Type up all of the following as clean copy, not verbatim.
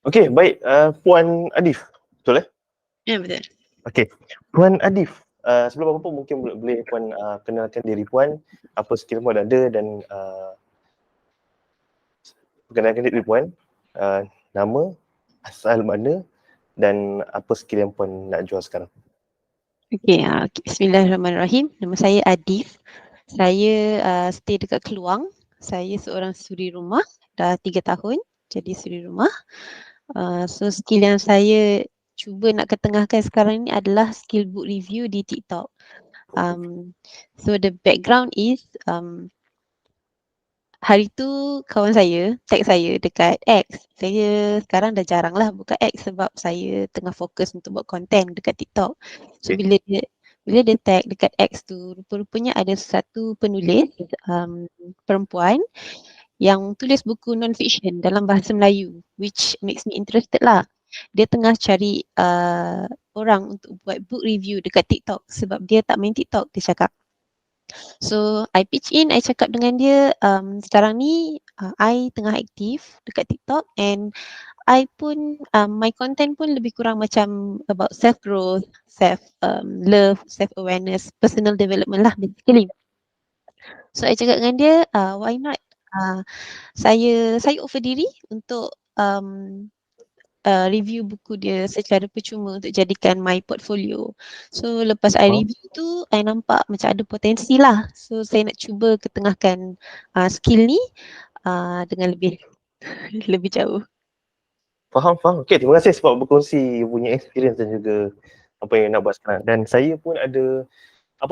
Okey, baik. Puan Adif, betul eh? Ya, betul. Okey, Puan Adif, sebelum apa-apa mungkin boleh Puan kenalkan diri Puan, apa skill Puan ada dan perkenalkan diri Puan, nama, asal mana dan apa skill yang Puan nak jual sekarang. Okey, bismillahirrahmanirrahim. Nama saya Adif. Saya stay dekat Keluang. Saya seorang suri rumah, dah 3 tahun jadi suri rumah. So skill yang saya cuba nak ketengahkan sekarang ni adalah skill book review di TikTok. So the background is hari tu kawan saya tag saya dekat X. Saya sekarang dah jarang lah buka X sebab saya tengah fokus untuk buat konten dekat TikTok. So Okay. bila dia tag dekat X tu, rupa-rupanya ada satu penulis perempuan yang tulis buku non-fiction dalam bahasa Melayu, which makes me interested lah. Dia tengah cari orang untuk buat book review dekat TikTok sebab dia tak main TikTok, dia cakap. So I pitch in, I cakap dengan dia, sekarang ni I tengah aktif dekat TikTok and I pun my content pun lebih kurang macam about self growth, self love, self awareness, personal development lah basically. So I cakap dengan dia, why not saya offer diri untuk review buku dia secara percuma untuk jadikan my portfolio. So lepas I review tu, I nampak macam ada potensi lah. So saya nak cuba ketengahkan skill ni dengan lebih lebih jauh. Faham. Okey, terima kasih sebab berkongsi punya experience dan juga apa yang nak buat sekarang. Dan saya pun ada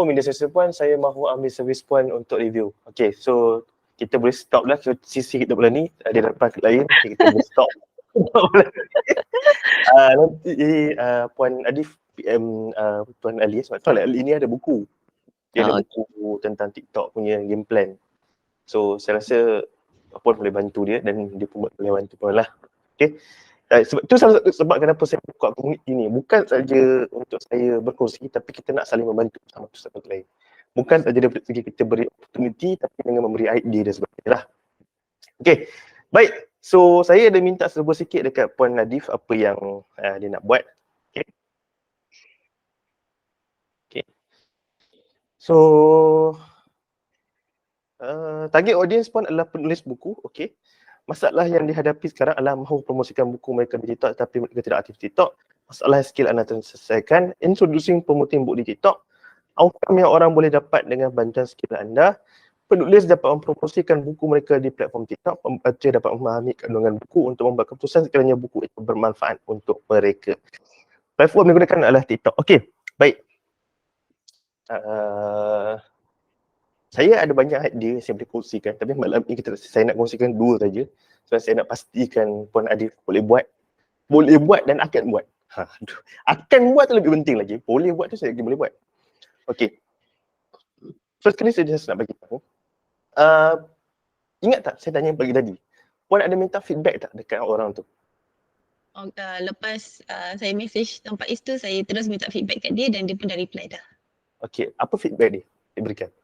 media sosial Puan, saya mahu ambil servis Puan untuk review. Okey, so kita boleh stop lah sisi kita bulan ni, ada dapat lain, okay, kita boleh stop. Nanti Puan Adif PM Tuan Ali sebab Tuan Ali ni ada buku. Dia ada buku tentang TikTok punya game plan. So saya rasa Puan boleh bantu dia dan dia pun boleh bantu Puan lah. Okay. Sebab tu salah satu sebab kenapa saya buka komuniti ni. Bukan saja untuk saya berkongsi tapi kita nak saling membantu sama satu sama lain. Bukan saja dari segi kita beri opportunity tapi dengan memberi idea dan sebagainya lah. Okay. Baik. So saya ada minta serba sikit dekat Puan Nadif apa yang dia nak buat. Okay. Okay. So target audience Puan adalah penulis buku. Okay. Masalah yang dihadapi sekarang adalah mahu promosikan buku mereka di TikTok tapi mereka tidak aktif TikTok. Masalah skill anda terselesaikan. Introducing promoting book di TikTok. Outcome yang orang boleh dapat dengan bantuan skill anda. Penulis dapat mempromosikan buku mereka di platform TikTok. Pembaca dapat memahami kandungan buku untuk membuat keputusan sekiranya buku itu bermanfaat untuk mereka. Platform yang digunakan adalah TikTok. Okey, baik. Saya ada banyak idea saya boleh kongsikan tapi malam ni saya nak kongsikan 2 saja. Sebab saya nak pastikan Puan Adif boleh buat dan akan buat. Akan buat tu lebih penting lagi. Boleh buat tu saya lagi boleh buat. Okey. First kali saya just nak bagi tahu. Ingat tak saya tanya pagi tadi? Puan ada minta feedback tak dekat orang tu? Lepas saya message tempat itu, saya terus minta feedback kat dia dan dia pun dah reply dah. Okey, apa feedback dia diberikan?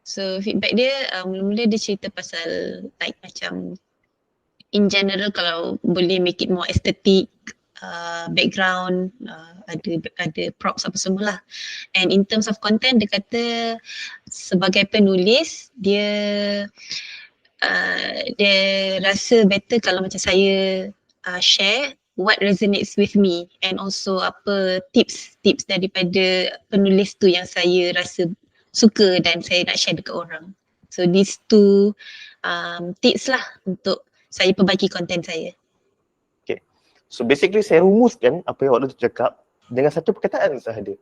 So feedback dia mula-mula dia cerita pasal like macam in general kalau boleh make it more aesthetic, background, ada props apa semua lah. And in terms of content dia kata sebagai penulis dia rasa better kalau macam saya share what resonates with me and also apa tips daripada penulis tu yang saya rasa suka dan saya nak share dekat orang. So these two tips lah untuk saya perbaiki konten saya. Okay. So basically saya rumuskan apa yang orang tu cakap dengan satu perkataan sahaja.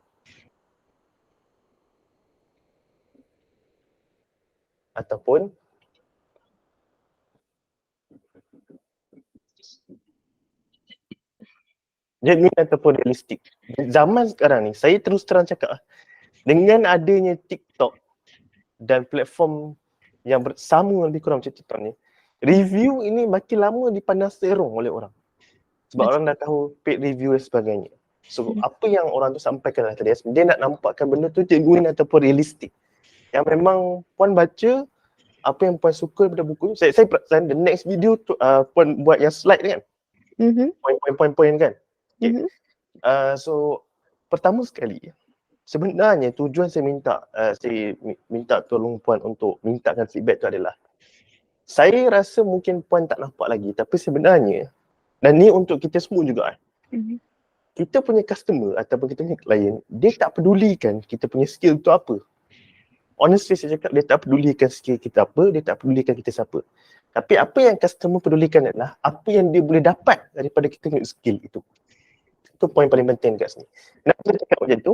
Ataupun genuine ataupun realistik. Zaman sekarang ni saya terus terang cakap dengan adanya TikTok dan platform yang bersama lebih kurang macam TikTok ni, review ini makin lama dipandang serong oleh orang. Sebab orang dah tahu paid review dan sebagainya. So apa yang orang tu sampaikan tadi, dia nak nampakkan benda tu genuine ataupun realistik. Yang memang Puan baca apa yang Puan suka daripada buku ni. Saya perasan the next video tu Puan buat yang slide ni kan. Poin-poin kan. Okay. Mhm. So pertama sekali, sebenarnya tujuan saya minta tolong puan untuk mintakan feedback tu adalah, saya rasa mungkin puan tak nampak lagi, tapi sebenarnya, dan ni untuk kita semua juga, Mhm. kita punya customer ataupun kita punya klien, dia tak pedulikan kita punya skill tu apa. Honestly saya cakap, dia tak pedulikan skill kita apa, dia tak pedulikan kita siapa. Tapi apa yang customer pedulikan adalah apa yang dia boleh dapat daripada kita punya skill itu. Itu poin paling penting kat sini. Kenapa saya cakap macam tu?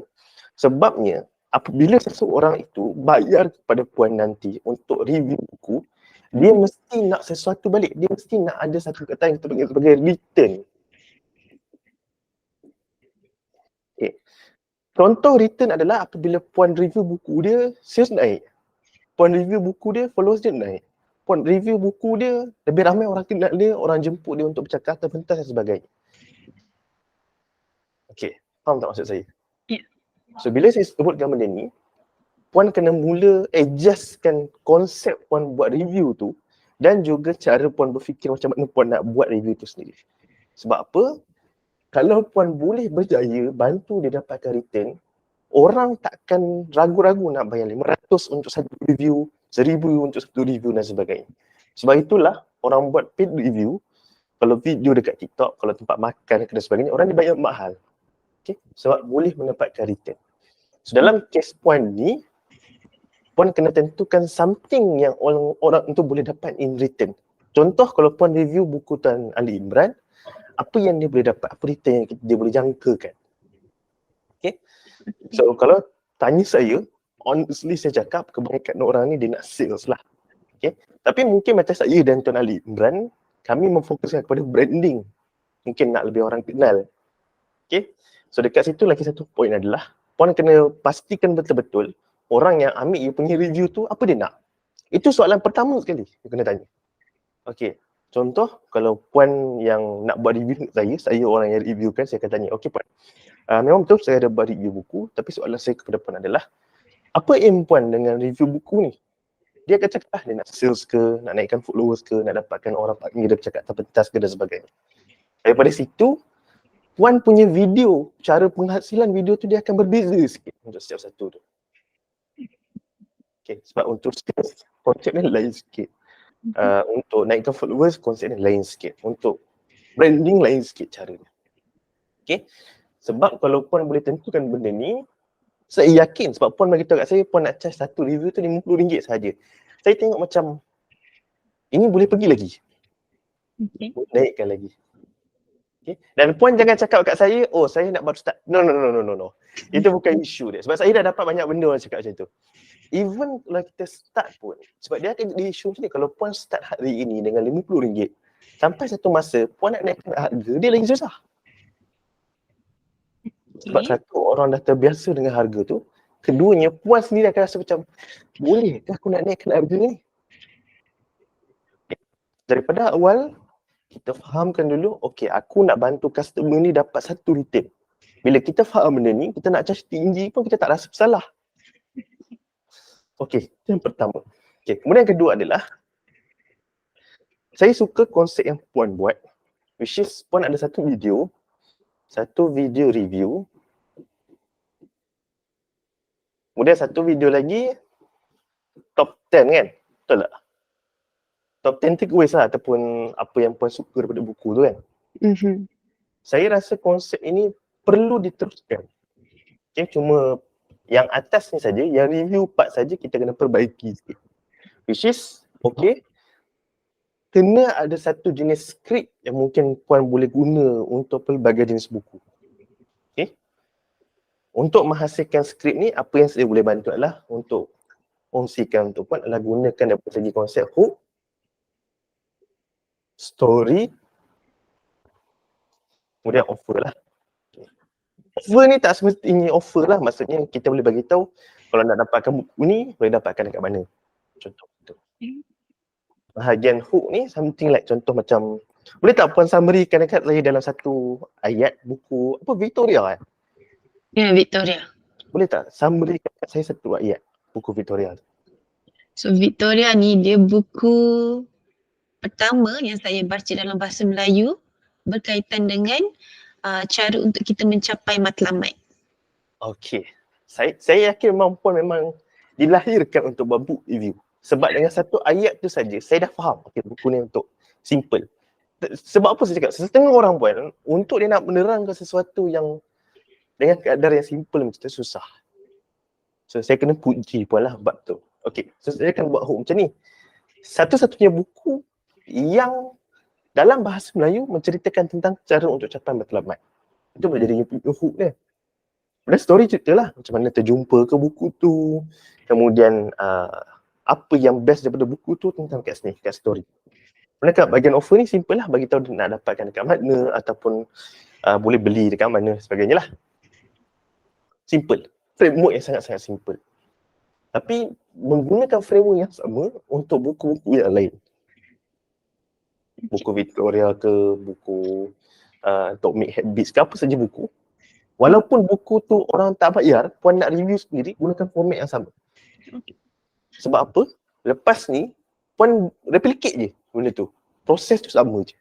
Sebabnya apabila seseorang itu bayar kepada puan nanti untuk review buku, dia mesti nak sesuatu balik. Dia mesti nak ada satu kata yang kita panggil sebagai return. Okay. Contoh return adalah apabila puan review buku dia, sales naik. Puan review buku dia, followers dia naik. Puan review buku dia, lebih ramai orang kenal dia, orang jemput dia untuk bercakap atau pentas dan sebagainya. Okay, faham tak maksud saya? Ya. So bila saya sebutkan benda ni, puan kena mula adjustkan konsep puan buat review tu dan juga cara puan berfikir macam mana puan nak buat review tu sendiri. Sebab apa? Kalau puan boleh berjaya bantu dia dapatkan return, orang takkan ragu-ragu nak bayar 500 untuk satu review, 1000 untuk satu review dan sebagainya. Sebab itulah orang buat paid review, kalau video dekat TikTok, kalau tempat makan dan sebagainya, orang dibayar mahal. Okay? Sebab boleh mendapatkan return. So dalam case puan ni, puan kena tentukan something yang orang itu boleh dapat in return. Contoh kalau puan review buku Tuan Ali Imran, apa yang dia boleh dapat, apa return yang dia boleh jangkakan. Okay? So kalau tanya saya, honestly saya cakap kebanyakan orang ni dia nak sales lah. Okay? Tapi mungkin macam saya dan Tuan Ali Imran, kami memfokuskan kepada branding. Mungkin nak lebih orang kenal. Okay? So dekat situ lagi satu poin adalah, puan kena pastikan betul-betul orang yang ambil dia punya review tu apa dia nak. Itu soalan pertama sekali dia kena tanya. Okay, contoh kalau puan yang nak buat review saya orang yang reviewkan, saya akan tanya, okay puan, memang betul saya ada buat review buku, tapi soalan saya kepada puan adalah, apa aim puan dengan review buku ni? Dia akan cakap, dia nak sales ke, nak naikkan followers ke, nak dapatkan orang panggil dia bercakap atas pentas ke dan sebagainya. Daripada situ, puan punya video, cara penghasilan video tu dia akan berbeza sikit untuk setiap satu tu. Okay, sebab untuk sales, konsepnya lain sikit. Untuk naikkan followers, konsepnya lain sikit. Untuk branding, lain sikit caranya. Okay, sebab kalau puan boleh tentukan benda ni, saya yakin sebab puan beritahu kat saya, puan nak charge satu review tu RM50 saja. Saya tengok macam, ini boleh pergi lagi. Okay. Boleh naikkan lagi. Okay. Dan puan jangan cakap kat saya, oh saya nak baru start. No. Itu bukan isu dia. Sebab saya dah dapat banyak benda orang cakap macam tu. Even kalau kita start pun, sebab dia akan jadi isu macam ni, kalau puan start hari ini dengan RM50, sampai satu masa puan nak naikkan harga, dia lagi susah. Sebab satu, orang dah terbiasa dengan harga tu. Keduanya, puan sendiri akan rasa macam, bolehkah aku nak naikkan harga ni? Daripada awal, kita fahamkan dulu, okay, aku nak bantu customer ni dapat satu return. Bila kita faham benda ni, kita nak charge tinggi pun kita tak rasa bersalah. Okay, itu yang pertama. Okay, kemudian yang kedua adalah, saya suka konsep yang puan buat, which is puan ada satu video review, kemudian satu video lagi, top 10 kan? Betul tak? Top 10 takeaways lah ataupun apa yang puan suka daripada buku tu kan. Saya rasa konsep ini perlu diteruskan. Okay, cuma yang atas ni saja, yang review part saja kita kena perbaiki sikit. Which is, okay, kena ada satu jenis skrip yang mungkin puan boleh guna untuk pelbagai jenis buku. Okay. Untuk menghasilkan skrip ni, apa yang saya boleh bantu adalah untuk kongsikan untuk puan adalah gunakan daripada segi konsep hook, story, kemudian offer lah. Offer ni tak semestinya offer lah, maksudnya kita boleh bagi tahu kalau nak dapatkan buku ni, boleh dapatkan dekat mana. Contoh tu. Bahagian hook ni something like contoh macam, boleh tak puan summary-kan dekat saya dalam satu ayat buku, apa Victoria kan? Ya, Victoria. Boleh tak summary kat saya satu ayat buku Victoria tu? So Victoria ni dia buku pertama yang saya baca dalam bahasa Melayu berkaitan dengan cara untuk kita mencapai matlamat. Okey. Saya yakin memang puan memang dilahirkan untuk buat book review. Sebab dengan satu ayat tu saja saya dah faham buku ni untuk simple. Sebab apa saya cakap? Setengah orang puan untuk dia nak menerangkan sesuatu yang dengan keadaan yang simple macam tu susah. So saya kena puji puan lah bab tu. Okey. So saya akan buat hook macam ni. Satu-satunya buku yang dalam bahasa Melayu menceritakan tentang cara untuk capai matlamat. Itu boleh jadi hook dia. Kemudian story ceritalah macam mana terjumpa ke buku tu. Kemudian apa yang best daripada buku tu tentang kat sini, kat story. Kemudian kat bahagian offer ni simple lah, bagi tahu nak dapatkan dekat mana ataupun boleh beli dekat mana sebagainya lah. Simple. Framework yang sangat-sangat simple. Tapi menggunakan framework yang sama untuk buku-buku yang lain. Buku Victoria ke, buku Atomic Habits ke, apa saja buku. Walaupun buku tu orang tak bayar, puan nak review sendiri, gunakan format yang sama. Sebab apa? Lepas ni, puan replicate je benda tu. Proses tu sama je.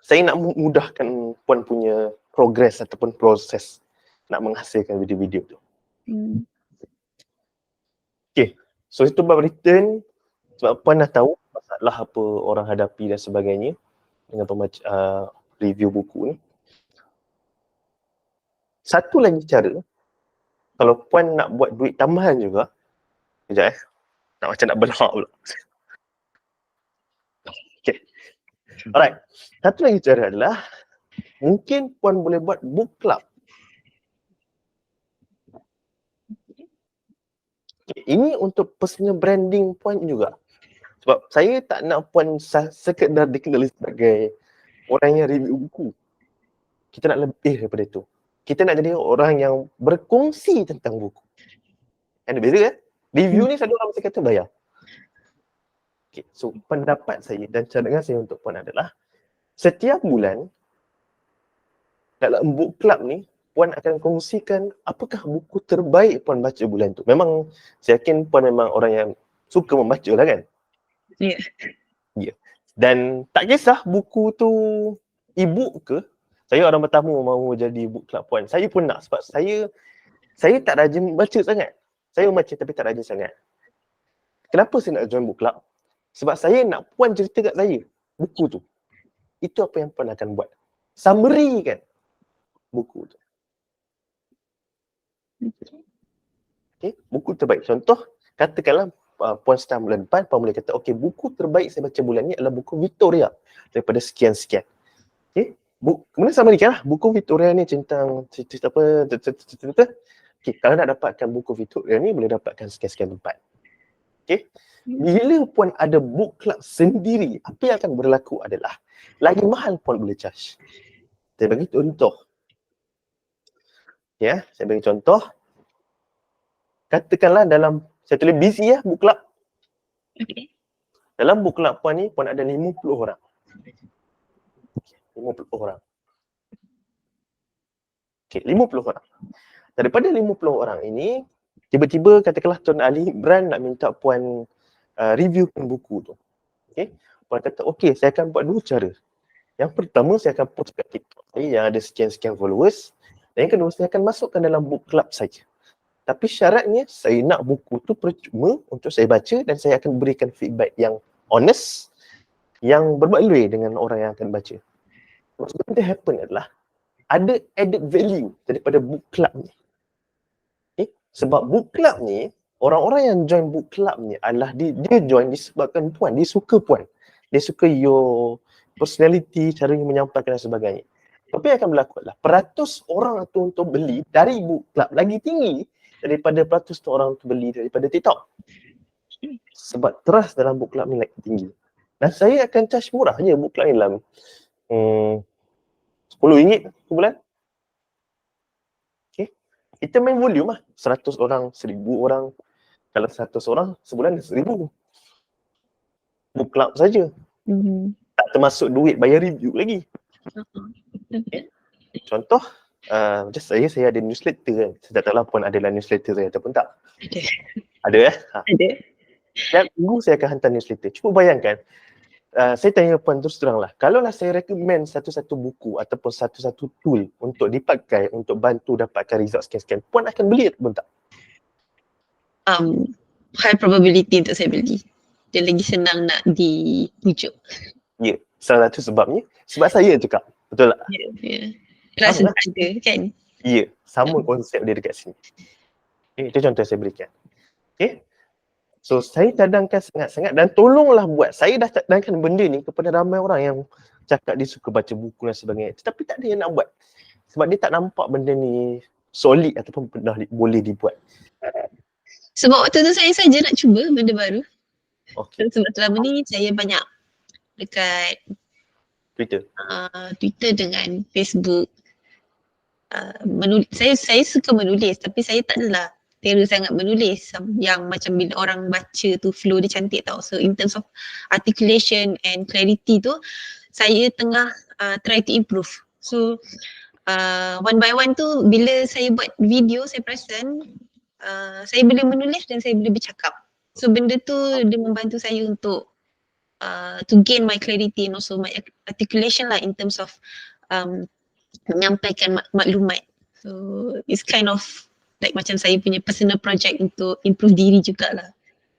Saya nak mudahkan puan punya progress ataupun proses nak menghasilkan video-video tu. Okay. So itu bab written. Sebab puan dah tahu masalah apa orang hadapi dan sebagainya dengan review buku ni. Satu lagi cara, kalau puan nak buat duit tambahan juga, sekejap nak macam nak belak pula. Okay. Alright. Satu lagi cara adalah, mungkin puan boleh buat book club. Okay. Ini untuk personal branding puan juga. Sebab saya tak nak puan sekedar dikenali sebagai orang yang review buku. Kita nak lebih daripada itu. Kita nak jadi orang yang berkongsi tentang buku. Ada beza kan? Review ni selalu orang mesti kata bayar. Okay. So pendapat saya dan cadangan saya untuk puan adalah setiap bulan dalam book club ni puan akan kongsikan apakah buku terbaik puan baca bulan tu. Memang saya yakin puan memang orang yang suka membaca lah kan? Ya. Ya. Dan tak kisah buku tu e-book ke, saya orang bertamu mahu jadi book club puan. Saya pun nak sebab saya tak rajin baca sangat. Saya membaca tapi tak rajin sangat. Kenapa saya nak join book club? Sebab saya nak puan cerita kat saya buku tu. Itu apa yang puan akan buat. Summary kan buku tu. Okay, buku terbaik. Contoh, katakanlah puan start bulan depan, puan boleh kata, okay, buku terbaik saya baca bulan ni adalah buku Victoria daripada sekian-sekian. Okay, kemudian summary lah, buku Victoria ni tentang cerita apa, okay, kalau nak dapatkan buku Victoria ni, boleh dapatkan sekian-sekian tempat. Okay, bila puan ada book club sendiri, apa yang akan berlaku adalah, lagi mahal puan boleh charge. Saya bagi contoh. Ya, saya bagi contoh. Katakanlah dalam, saya tulis busy ya, book club. Okay. Dalam book club puan ni, puan ada 50 orang. 50 orang. Okay, 50 orang. Daripada 50 orang ini, tiba-tiba katakanlah Tuan Ali Imran nak minta puan reviewkan buku tu. Okay. Puan kata, okay, saya akan buat dua cara. Yang pertama, saya akan post kat TikTok saya yang ada sekian-sekian followers. Dan yang kedua, saya akan masukkan dalam book club saja. Tapi syaratnya, saya nak buku tu percuma untuk saya baca dan saya akan berikan feedback yang honest, yang berbaloi dengan orang yang akan baca. What's going to happen adalah, ada added value daripada book club ni. Okay? Sebab book club ni, orang-orang yang join book club ni adalah dia join disebabkan puan, dia suka puan. Dia suka your personality, cara yang menyampaikan dan sebagainya. Tapi yang akan berlaku adalah peratus orang tu untuk beli dari book club lagi tinggi daripada peratus orang tu beli daripada TikTok. Sebab trust dalam book club ni lagi tinggi. Dan saya akan charge murah je book club ni dalam RM10 sebulan. Okay. Kita main volume lah. 100 orang, 1000 orang. Kalau 100 orang, sebulan 1000. Book club saja. Tak termasuk duit bayar review lagi. Okay. Contoh, saya ada newsletter kan. Saya tak tahu lah puan ada dalam newsletter saya ataupun tak. Ada. Ada Ada. Setiap minggu saya akan hantar newsletter. Cuba bayangkan, saya tanya Puan terus terang lah, kalaulah saya recommend satu-satu buku ataupun satu-satu tool untuk dipakai untuk bantu dapatkan result sekian-sekian, Puan akan beli ataupun tak? High probability untuk saya beli. Dia lagi senang nak dipujuk. Ya, salah satu sebabnya, sebab saya cakap, betul tak? Ya. Rasa Sama. tak ada kan? Ya, sama konsep dia dekat sini. Okay, itu contoh saya berikan. Okay. So, saya cadangkan sangat-sangat dan tolonglah buat. Saya dah cadangkan benda ni kepada ramai orang yang cakap dia suka baca buku dan sebagainya. Tetapi tak ada yang nak buat. Sebab dia tak nampak benda ni solid ataupun pernah boleh dibuat. Sebab waktu tu saya saja nak cuba benda baru. Okay. Sebab selama ni saya banyak dekat Twitter. Twitter dengan Facebook. Saya suka menulis tapi saya tak adalah terror sangat menulis yang macam bila orang baca tu flow dia cantik tau. So in terms of articulation and clarity tu saya tengah try to improve. So one by one tu bila saya buat video saya perasan saya boleh menulis dan saya boleh bercakap. So benda tu dia membantu saya untuk to gain my clarity and also my articulation lah in terms of menyampaikan maklumat. So it's kind of like macam saya punya personal project untuk improve diri jugalah.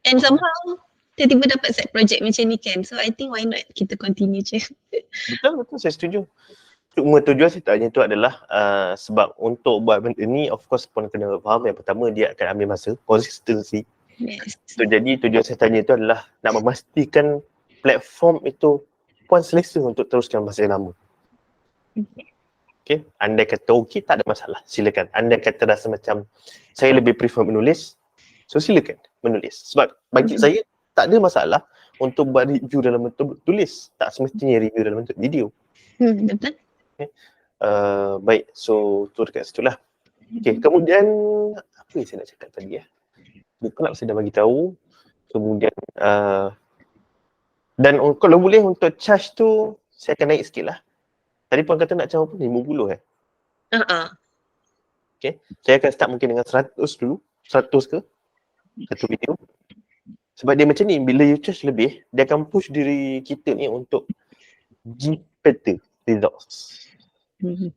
And somehow tiba-tiba dapat set project macam ni kan. So I think why not kita continue je. Betul, saya setuju. Cuma tujuan saya tanya tu adalah sebab untuk buat benda ni of course Puan kena faham yang pertama dia akan ambil masa, consistency. Yes. So jadi tujuan saya tanya tu adalah nak memastikan platform itu Puan selesa untuk teruskan masa yang lama. Okay, andai kata okey tak ada masalah, silakan. Andai kata rasa macam saya lebih prefer menulis, so silakan menulis. Sebab bagi saya tak ada masalah untuk buat review dalam bentuk tulis, tak semestinya review dalam bentuk video. Betul. Okay. Baik, so tu dekat situ lah. Okay, kemudian apa yang saya nak cakap tadi ya? Book Club saya dah bagi tahu. Kemudian dan kalau boleh untuk charge tu saya akan naik sikit lah. Tadi Puan kata nak charge apa? 50 kan? Okay, saya akan start mungkin dengan 100 dulu. 100 ke? Satu video. Sebab dia macam ni, bila you charge lebih, dia akan push diri kita ni untuk give better results. Okay.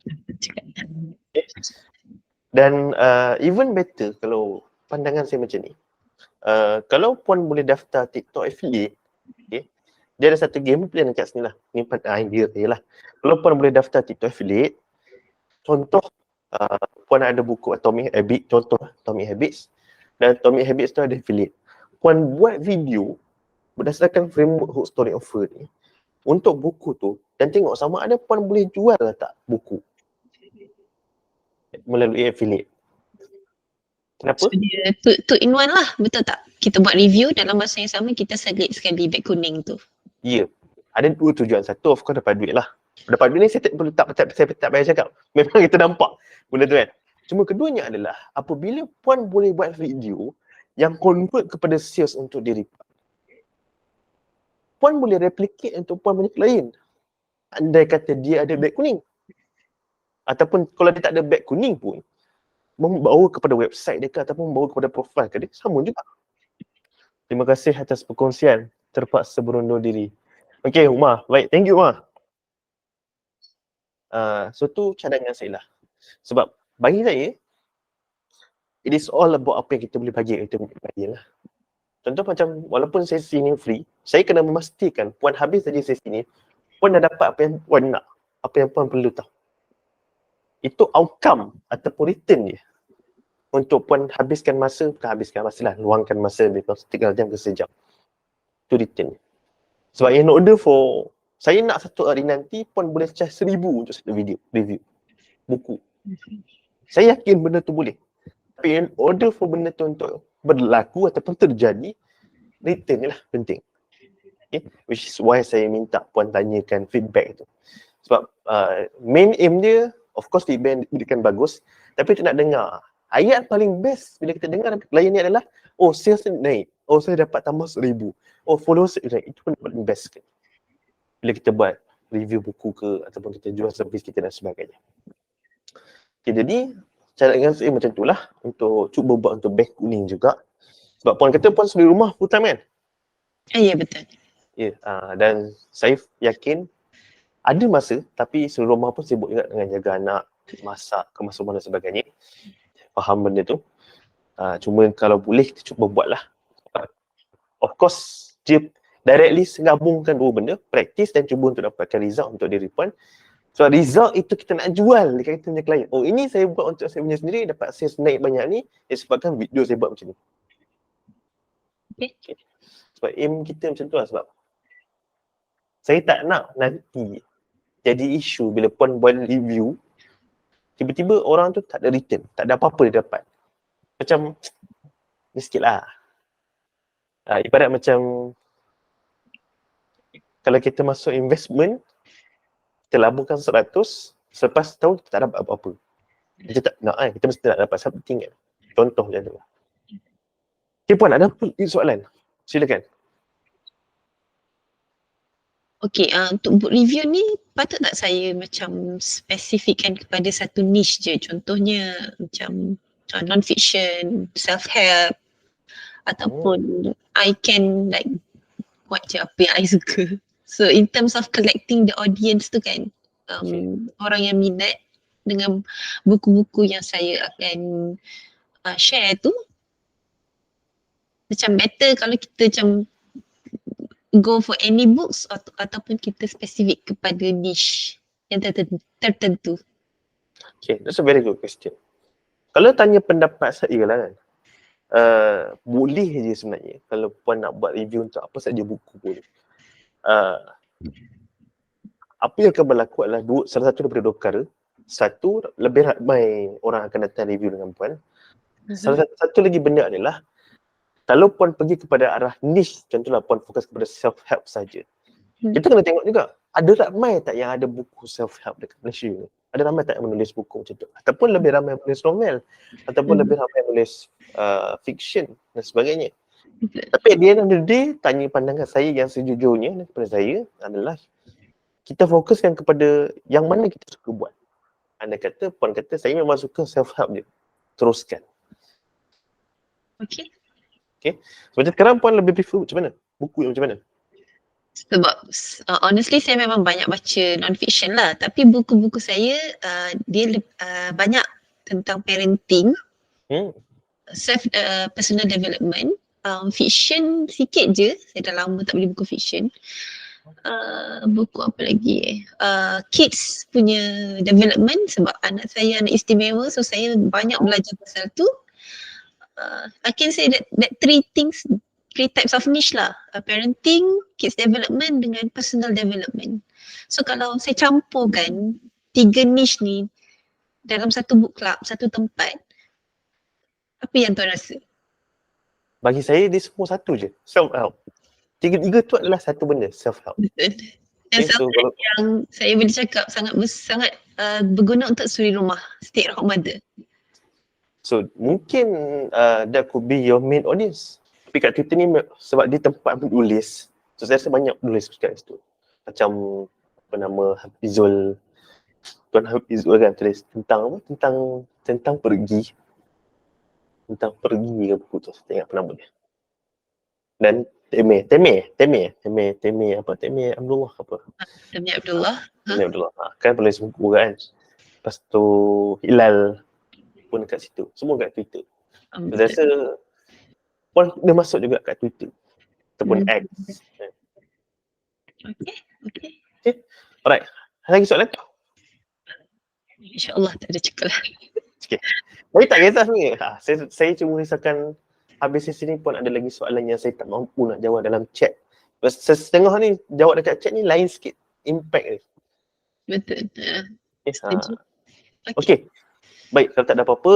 Dan even better kalau pandangan saya macam ni. Kalau Puan boleh daftar TikTok affiliate, okay, dia ada satu game plan dekat sini lah. Ni idea dia lah. Kalau Puan boleh daftar TikTok affiliate, contoh Puan ada buku Atomic Habits, contoh Atomic Habits, dan Atomic Habits tu ada affiliate. Puan buat video berdasarkan framework hook story offer ni untuk buku tu dan tengok sama ada Puan boleh jual tak buku melalui affiliate. Kenapa? So dia two in one lah, betul tak? Kita buat review dalam masa yang sama kita select sekali beg kuning tu. Ya. Ada dua tujuan. Satu of course dapat duit lah. Dapat duit ni saya tak payah cakap. Memang kita nampak benda tu kan. Cuma keduanya adalah apabila Puan boleh buat video yang convert kepada sales untuk diri Puan boleh replicate untuk Puan punya klien. Andai kata dia ada beg kuning. Ataupun kalau dia tak ada beg kuning pun, membawa kepada website dia ke ataupun membawa kepada profil ke dia, sama juga. Terima kasih atas perkongsian. Terpaksa berundur diri. Okay, Umar. Baik, thank you Umar. So tu cadangan saya lah. Sebab bagi saya, it is all about apa yang kita boleh bagi, kita boleh bagi lah. Contoh macam, walaupun sesi ni free, saya kena memastikan Puan habis saja sesi ni, Puan dah dapat apa yang Puan nak, apa yang Puan perlu tahu. Itu outcome ataupun return dia. Untuk Puan habiskan masa, bukan habiskan masa lah, luangkan masa lebih kurang 3 jam ke sejam. Itu return. Sebab in order for, saya nak satu hari nanti Puan boleh charge 1,000 untuk satu video, review, buku. Saya yakin benda tu boleh. Tapi in order for benda tu untuk berlaku ataupun terjadi, return ni lah penting. Okay? Which is why saya minta Puan tanyakan feedback tu. Sebab main aim dia, of course feedback berikan bagus, tapi tu nak dengar. Ayat paling best bila kita dengar klien ni adalah, oh sales ni naik, oh saya dapat tambah 1,000, oh followers naik, itu pun paling best kan. Bila kita buat review buku ke ataupun kita jual servis kita dan sebagainya. Okay, jadi cadangan saya macam itulah untuk cuba buat untuk beg kuning juga. Sebab Puan kata Puan sendiri rumah full time kan? Ya betul. Ya, dan saya yakin ada masa tapi seluruh rumah pun sibuk juga dengan jaga anak, masak, kemas rumah dan sebagainya. Faham benda tu. Cuma kalau boleh kita cuba buatlah. Of course, dia directly gabungkan dua benda, practice dan cuba untuk dapatkan result untuk diri puan. So result itu kita nak jual dekat kita punya klien. Oh, ini saya buat untuk saya punya sendiri, dapat sales naik banyak ni, sebabkan video saya buat macam ni. Okay. Sebab aim kita macam tu lah, sebab saya tak nak nanti jadi isu bila puan buat review, tiba-tiba orang tu tak ada return, tak ada apa-apa dia dapat. Macam ni sikit lah. Ibarat macam kalau kita masuk investment, kita laburkan 100, selepas tahun kita tak dapat apa-apa. Kita tak nak kita mesti nak dapat something kan. Contoh macam tu. Okay puan, ada soalan? Silakan. Okay, untuk book review ni patut tak saya macam spesifikkan kepada satu niche je? Contohnya macam non-fiction, self-help ataupun I can like buat je apa yang I suka. So in terms of collecting the audience tu kan, orang yang minat dengan buku-buku yang saya akan share tu, macam better kalau kita macam go for any books ataupun kita spesifik kepada niche yang tertentu. Okay, that's a very good question. Kalau tanya pendapat saya lah kan, boleh je sebenarnya kalau puan nak buat review untuk apa saja buku pun. Apa yang akan berlaku adalah salah satu daripada dua perkara. Satu, lebih ramai orang akan datang review dengan puan. Salah satu lagi benda adalah kalau puan pergi kepada arah niche, contohlah puan fokus kepada self-help saja. Kita kena tengok juga, ada ramai tak yang ada buku self-help dekat Malaysia ni? Ada ramai tak yang menulis buku macam tu? Ataupun lebih ramai yang menulis novel? Ataupun lebih ramai yang menulis fiction dan sebagainya? Tapi at the end of the day, tanya pandangan saya yang sejujurnya kepada saya adalah kita fokuskan kepada yang mana kita suka buat. Anda kata, puan kata, saya memang suka self-help je. Teruskan. Okay. Macam sekarang puan lebih prefer macam mana? Buku yang macam mana? Sebab honestly saya memang banyak baca non-fiction lah. Tapi buku-buku saya dia banyak tentang parenting, self personal development, fiction sikit je. Saya dah lama tak beli buku fiction. Buku apa lagi kids punya development sebab anak saya anak istimewa, so saya banyak belajar pasal tu. I can say that three types of niche lah, parenting, kids development dengan personal development. So kalau saya campurkan 3 niche ni dalam satu book club, satu tempat, apa yang tuan rasa? Bagi saya dia semua satu je, self-help. Tiga-tiga tu adalah satu benda, self-help. Betul. Dan self-help yang saya boleh cakap sangat berguna untuk suri rumah, stay at home mother. So mungkin that could be your main audience. Tapi kat Twitter ni sebab dia tempat menulis, so saya rasa banyak menulis kat situ. Macam apa nama Hafizul, Tuan Hafizul kan tulis tentang apa? Tentang pergi. Tentang pergi ke buku tu, saya tak ingat apa nama dia. Dan Temi Abdullah apa? Temi Abdullah. Temi Abdullah. Kan penulis buku kan. Lepas tu Hilal pun dekat situ. Semua kat Twitter. Saya rasa pun dia masuk juga kat Twitter ataupun X. Okay. Alright. Ada lagi soalan? InsyaAllah tak ada cekalan. Okay. Tapi tak kisah sebenarnya. Saya cuma risaukan habis sesi ni pun ada lagi soalan yang saya tak mampu nak jawab dalam chat. Setengah ni jawab dekat chat ni lain sikit impact ni. Betul. Okay. Baik, kalau tak ada apa-apa,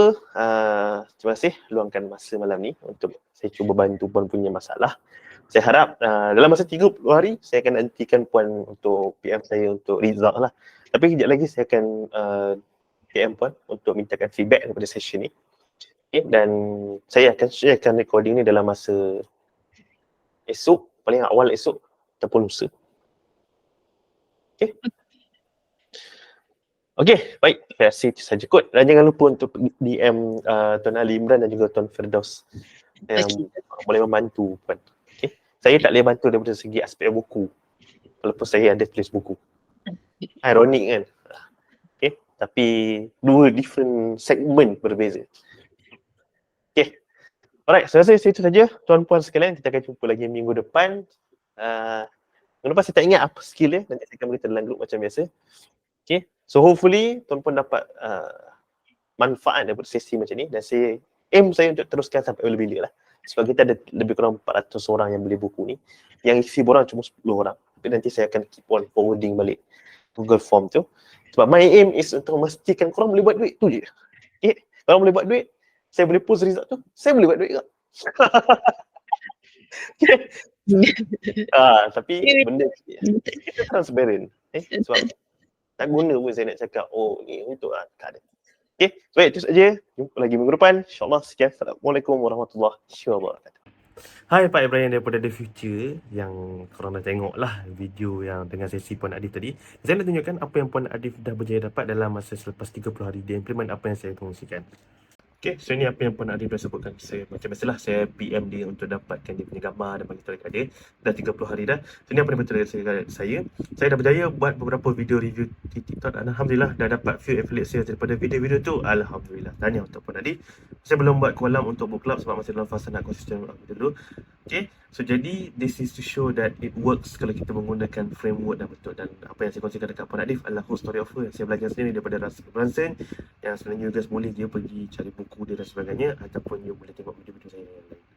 terima kasih luangkan masa malam ni untuk saya cuba bantu puan punya masalah. Saya harap dalam masa 30 hari saya akan nantikan puan untuk PM saya untuk result lah. Tapi kejap lagi saya akan PM puan untuk mintakan feedback daripada session ni. Okay, dan saya akan sharekan recording ni dalam masa esok, paling awal esok ataupun lusa. Okay. Okey, baik. Terima kasih saja kot. Dan jangan lupa untuk DM Tuan Ali Imran dan juga Tuan Firdaus yang boleh membantu puan. Okey. saya tak boleh bantu daripada segi aspek buku. Walaupun saya ada tulis buku. Ironik kan? Okay. Tapi dua different segment berbeza. Okay. Alright, saya rasa itu saja tuan-puan sekalian. Kita akan jumpa lagi minggu depan. Minggu depan saya tak ingat apa skill dia. Nanti saya akan beritahu dalam grup macam biasa. Okay. So hopefully tuan-puan dapat manfaat daripada sesi macam ni. Dan saya aim saya untuk teruskan sampai bila-bila lah. Sebab kita ada lebih kurang 400 orang yang beli buku ni. Yang isi borang cuma 10 orang. Tapi nanti saya akan keep on forwarding balik Google Form tu. Sebab my aim is untuk memastikan korang boleh buat duit tu je. Okay. Korang boleh buat duit, saya boleh post result tu, saya boleh buat duit juga. Okay. Tapi benda kita transparent. Sebab tak guna pun saya nak cakap, oh ni untuk tak ada. Okay, baik itu saja. Jumpa lagi minggu depan. InsyaAllah sekian. Assalamualaikum warahmatullahi wabarakatuh. Hai Pak Ibrahim daripada The Future yang korang dah tengok lah video yang dengan sesi Puan Adif tadi. Saya nak tunjukkan apa yang Puan Adif dah berjaya dapat dalam masa selepas 30 hari dia implement apa yang saya kongsikan. Okay, so ini apa yang Puan Adif dah sebutkan. Saya macam biasalah saya PM dia untuk dapatkan dia punya gambar dan bagi tahu dekat dia. Dah 30 hari dah. So ini apa yang betul saya dah berjaya buat beberapa video review di TikTok dan alhamdulillah dah dapat few affiliate sales daripada video-video tu. Alhamdulillah. Tanya untuk Puan Adif. Saya belum buat kolam untuk book club sebab masih dalam fasa nak konsisten dulu. Okay, so jadi this is to show that it works kalau kita menggunakan framework dan betul. Dan apa yang saya kongsikan dekat Puan Adif adalah whole story of her. Saya belajar sendiri daripada Russell Brunson yang sebenarnya you guys boleh dia pergi cari buku dia dan sebagainya ataupun you boleh tengok video-video saya yang lain.